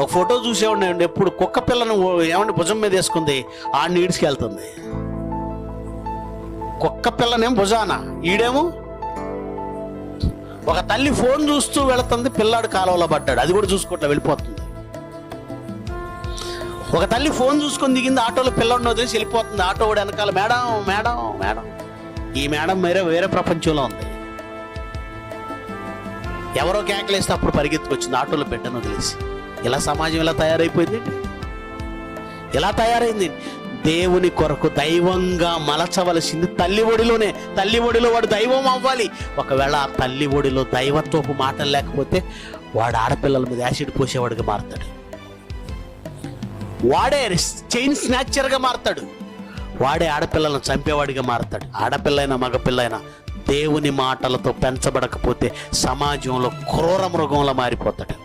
ఒక ఫోటో చూసేవాడిని ఎప్పుడు, కుక్క పిల్లను ఏమంటే భుజం మీద వేసుకుంది, ఆడిని ఈడ్చుకెళ్తుంది. కుక్క పిల్లనేం భుజాన, ఈడేమో. ఒక తల్లి ఫోన్ చూస్తూ వెళుతుంది, పిల్లాడు కాలువలో పడ్డాడు, అది కూడా చూసుకోవట్లే, వెళ్ళిపోతుంది. ఒక తల్లి ఫోన్ చూసుకొని దిగింది, ఆటోలో పిల్లాడిని వదిలేసి వెళ్ళిపోతుంది. ఆటో కూడా వెనకాల మేడం మేడం మేడం. ఈ మేడం వేరే ప్రపంచంలో ఉంది. ఎవరో కేకలేస్తే అప్పుడు పరిగెత్తుకొచ్చింది ఆటోలో బిడ్డను వదిలేసి. ఇలా సమాజం ఇలా తయారైపోయింది, ఇలా తయారైంది. దేవుని కొరకు దైవంగా మలచవలసింది తల్లి ఒడిలోనే. తల్లి ఒడిలో వాడు దైవం అవ్వాలి. ఒకవేళ ఆ తల్లి ఒడిలో దైవత్వపు మాటలు లేకపోతే వాడు ఆడపిల్లల మీద యాసిడ్ పోసేవాడిగా మారుతాడు. వాడే చైన్ స్నాచర్గా మారుతాడు. వాడే ఆడపిల్లలను చంపేవాడిగా మారుతాడు. ఆడపిల్లైనా మగపిల్లైనా దేవుని మాటలతో పెంచబడకపోతే సమాజంలో క్రూర మృగంలా మారిపోతాడు.